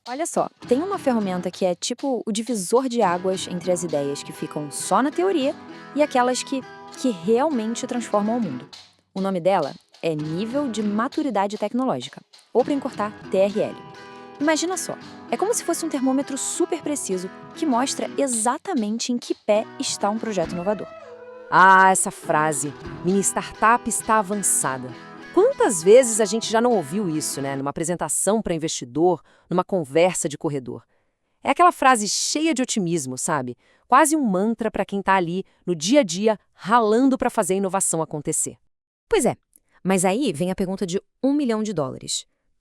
Olha só, tem uma ferramenta que é tipo o divisor de águas entre as ideias que ficam só na teoria e aquelas que realmente transformam o mundo. O nome dela é Nível de Maturidade Tecnológica, ou para encurtar, TRL. Imagina só, é como se fosse um termômetro super preciso que mostra exatamente em que pé está um projeto inovador. Ah, essa frase, minha startup está avançada. Quantas vezes a gente já não ouviu isso, né? Numa apresentação para investidor, numa conversa de corredor. É aquela frase cheia de otimismo, sabe? Quase um mantra para quem está ali no dia a dia, ralando para fazer a inovação acontecer. Pois é, mas aí vem a pergunta de US$ 1 milhão.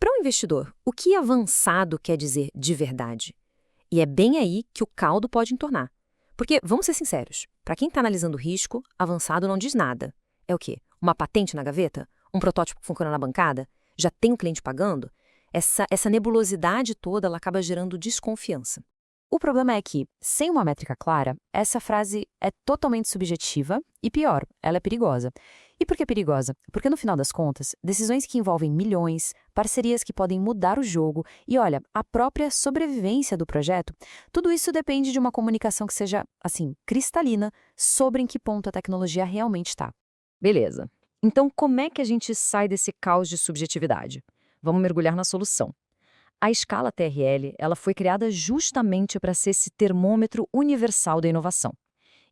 Para um investidor, o que avançado quer dizer de verdade? E é bem aí que o caldo pode entornar. Porque, vamos ser sinceros, para quem está analisando o risco, avançado não diz nada. É o quê? Uma patente na gaveta? Um protótipo que funciona na bancada? Já tem um cliente pagando? Essa nebulosidade toda ela acaba gerando desconfiança. O problema é que, sem uma métrica clara, essa frase é totalmente subjetiva e, pior, ela é perigosa. E por que perigosa? Porque, no final das contas, decisões que envolvem milhões, parcerias que podem mudar o jogo e, olha, a própria sobrevivência do projeto, tudo isso depende de uma comunicação que seja, assim, cristalina sobre em que ponto a tecnologia realmente está. Beleza. Então, como é que a gente sai desse caos de subjetividade? Vamos mergulhar na solução. A escala TRL, ela foi criada justamente para ser esse termômetro universal da inovação.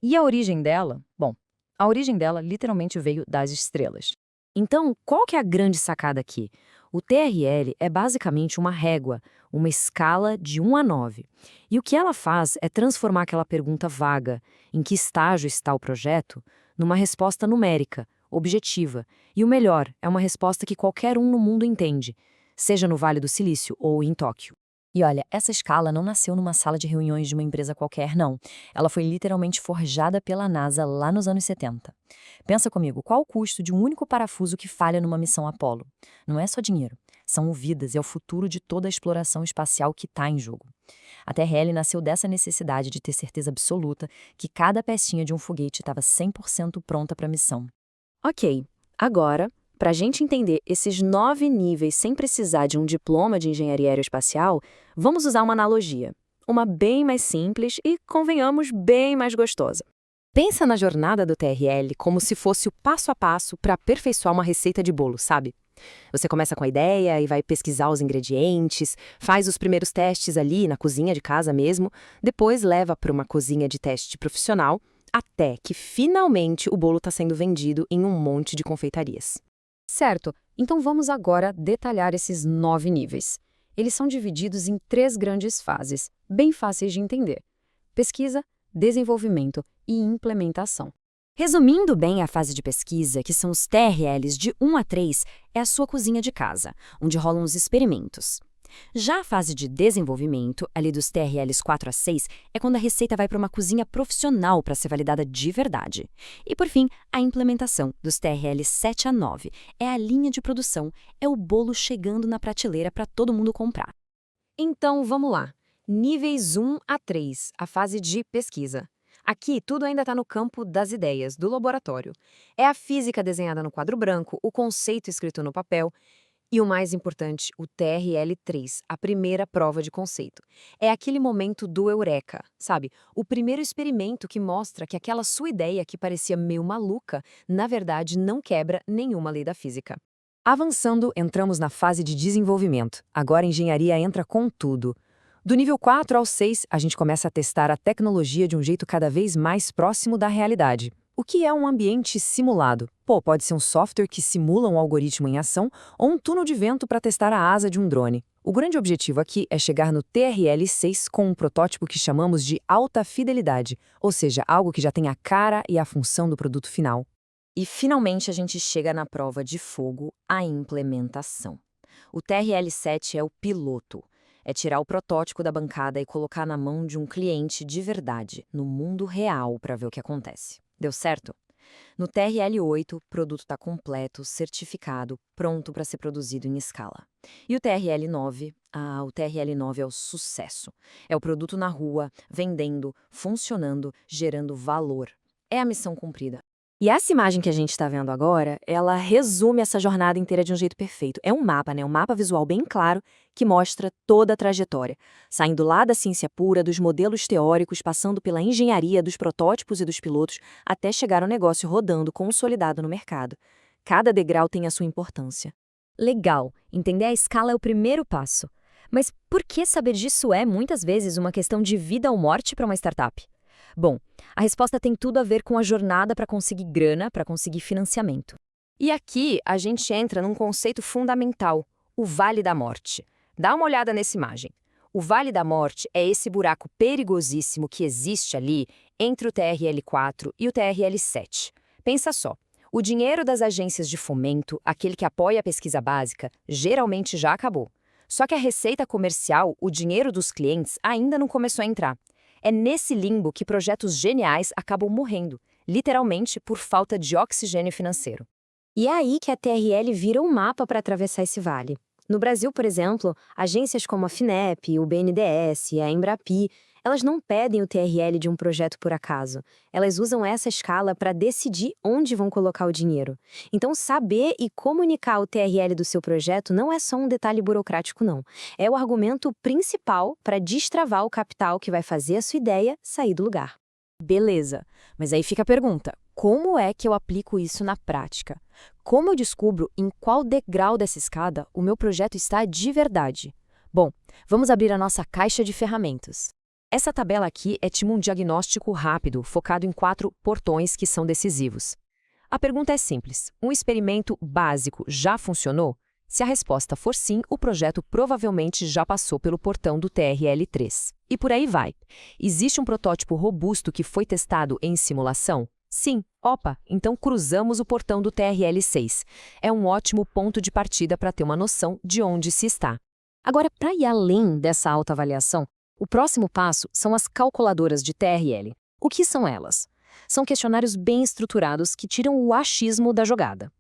E a origem dela? Bom, a origem dela literalmente veio das estrelas. Então, qual que é a grande sacada aqui? O TRL é basicamente uma régua, uma escala de 1 a 9. E o que ela faz é transformar aquela pergunta vaga, em que estágio está o projeto, numa resposta numérica, objetiva. E o melhor, é uma resposta que qualquer um no mundo entende, seja no Vale do Silício ou em Tóquio. E olha, essa escala não nasceu numa sala de reuniões de uma empresa qualquer, não. Ela foi literalmente forjada pela NASA lá nos anos 70. Pensa comigo, qual o custo de um único parafuso que falha numa missão Apollo? Não é só dinheiro, são vidas, é o futuro de toda a exploração espacial que está em jogo. A TRL nasceu dessa necessidade de ter certeza absoluta que cada pecinha de um foguete estava 100% pronta para a missão. Ok, agora, para a gente entender esses 9 níveis sem precisar de um diploma de engenharia aeroespacial, vamos usar uma analogia. Uma bem mais simples e, convenhamos, bem mais gostosa. Pensa na jornada do TRL como se fosse o passo a passo para aperfeiçoar uma receita de bolo, sabe? Você começa com a ideia e vai pesquisar os ingredientes, faz os primeiros testes ali na cozinha de casa mesmo, depois leva para uma cozinha de teste profissional, até que finalmente o bolo está sendo vendido em um monte de confeitarias. Certo, então vamos agora detalhar esses 9 níveis. Eles são divididos em 3 grandes fases, bem fáceis de entender: pesquisa, desenvolvimento e implementação. Resumindo bem a fase de pesquisa, que são os TRLs de 1 a 3, é a sua cozinha de casa, onde rolam os experimentos. Já a fase de desenvolvimento, ali dos TRLs 4 a 6, é quando a receita vai para uma cozinha profissional para ser validada de verdade. E, por fim, a implementação, dos TRLs 7 a 9, é a linha de produção, é o bolo chegando na prateleira para todo mundo comprar. Então, vamos lá. Níveis 1 a 3, a fase de pesquisa. Aqui, tudo ainda está no campo das ideias, do laboratório. É a física desenhada no quadro branco, o conceito escrito no papel e, o mais importante, o TRL3, a primeira prova de conceito. É aquele momento do eureka, sabe? O primeiro experimento que mostra que aquela sua ideia, que parecia meio maluca, na verdade não quebra nenhuma lei da física. Avançando, entramos na fase de desenvolvimento. Agora a engenharia entra com tudo. Do nível 4 ao 6, a gente começa a testar a tecnologia de um jeito cada vez mais próximo da realidade. O que é um ambiente simulado? Pô, pode ser um software que simula um algoritmo em ação ou um túnel de vento para testar a asa de um drone. O grande objetivo aqui é chegar no TRL6 com um protótipo que chamamos de alta fidelidade, ou seja, algo que já tem a cara e a função do produto final. E finalmente a gente chega na prova de fogo, a implementação. O TRL7 é o piloto. É tirar o protótipo da bancada e colocar na mão de um cliente de verdade, no mundo real, para ver o que acontece. Deu certo? No TRL8, o produto está completo, certificado, pronto para ser produzido em escala. E o TRL9? O TRL9 é o sucesso. É o produto na rua, vendendo, funcionando, gerando valor. É a missão cumprida. E essa imagem que a gente está vendo agora, ela resume essa jornada inteira de um jeito perfeito. É um mapa, né? Um mapa visual bem claro que mostra toda a trajetória, saindo lá da ciência pura, dos modelos teóricos, passando pela engenharia, dos protótipos e dos pilotos, até chegar ao negócio rodando, consolidado no mercado. Cada degrau tem a sua importância. Legal, entender a escala é o primeiro passo. Mas por que saber disso é, muitas vezes, uma questão de vida ou morte para uma startup? Bom, a resposta tem tudo a ver com a jornada para conseguir grana, para conseguir financiamento. E aqui a gente entra num conceito fundamental, o Vale da Morte. Dá uma olhada nessa imagem. O Vale da Morte é esse buraco perigosíssimo que existe ali entre o TRL4 e o TRL7. Pensa só, o dinheiro das agências de fomento, aquele que apoia a pesquisa básica, geralmente já acabou. Só que a receita comercial, o dinheiro dos clientes, ainda não começou a entrar. É nesse limbo que projetos geniais acabam morrendo, literalmente por falta de oxigênio financeiro. E é aí que a TRL vira um mapa para atravessar esse vale. No Brasil, por exemplo, agências como a Finep, o BNDES e a Embrapi, elas não pedem o TRL de um projeto por acaso. Elas usam essa escala para decidir onde vão colocar o dinheiro. Então, saber e comunicar o TRL do seu projeto não é só um detalhe burocrático, não. É o argumento principal para destravar o capital que vai fazer a sua ideia sair do lugar. Beleza, mas aí fica a pergunta, como é que eu aplico isso na prática? Como eu descubro em qual degrau dessa escada o meu projeto está de verdade? Bom, vamos abrir a nossa caixa de ferramentas. Essa tabela aqui é tipo um diagnóstico rápido, focado em 4 portões que são decisivos. A pergunta é simples, um experimento básico já funcionou? Se a resposta for sim, o projeto provavelmente já passou pelo portão do TRL3. E por aí vai. Existe um protótipo robusto que foi testado em simulação? Sim. Opa, então cruzamos o portão do TRL6. É um ótimo ponto de partida para ter uma noção de onde se está. Agora, para ir além dessa autoavaliação, o próximo passo são as calculadoras de TRL. O que são elas? São questionários bem estruturados que tiram o achismo da jogada.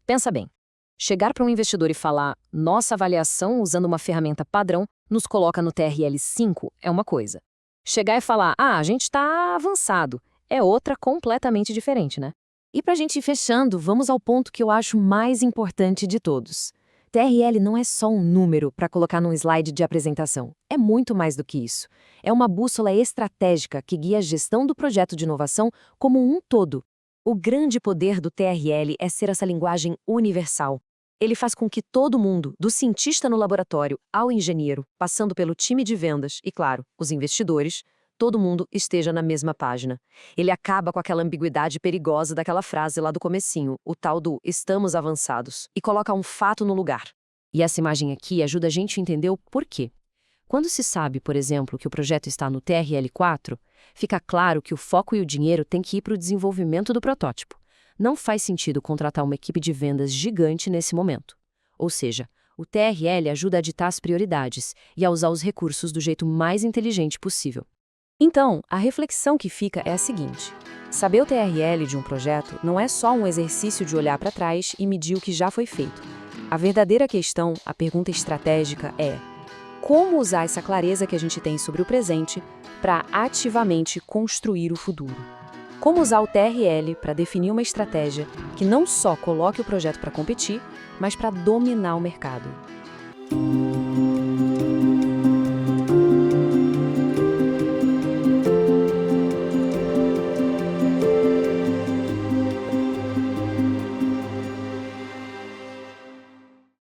Pensa bem. Chegar para um investidor e falar nossa avaliação usando uma ferramenta padrão nos coloca no TRL5 é uma coisa. Chegar e falar a gente está avançado é outra completamente diferente, né? E para a gente ir fechando, vamos ao ponto que eu acho mais importante de todos. TRL não é só um número para colocar num slide de apresentação. É muito mais do que isso. É uma bússola estratégica que guia a gestão do projeto de inovação como um todo. O grande poder do TRL é ser essa linguagem universal. Ele faz com que todo mundo, do cientista no laboratório ao engenheiro, passando pelo time de vendas e, claro, os investidores, todo mundo esteja na mesma página. Ele acaba com aquela ambiguidade perigosa daquela frase lá do comecinho, o tal do estamos avançados, e coloca um fato no lugar. E essa imagem aqui ajuda a gente a entender o porquê. Quando se sabe, por exemplo, que o projeto está no TRL4, fica claro que o foco e o dinheiro têm que ir para o desenvolvimento do protótipo. Não faz sentido contratar uma equipe de vendas gigante nesse momento. Ou seja, o TRL ajuda a ditar as prioridades e a usar os recursos do jeito mais inteligente possível. Então, a reflexão que fica é a seguinte: saber o TRL de um projeto não é só um exercício de olhar para trás e medir o que já foi feito. A verdadeira questão, a pergunta estratégica é: como usar essa clareza que a gente tem sobre o presente para ativamente construir o futuro? Como usar o TRL para definir uma estratégia que não só coloque o projeto para competir, mas para dominar o mercado?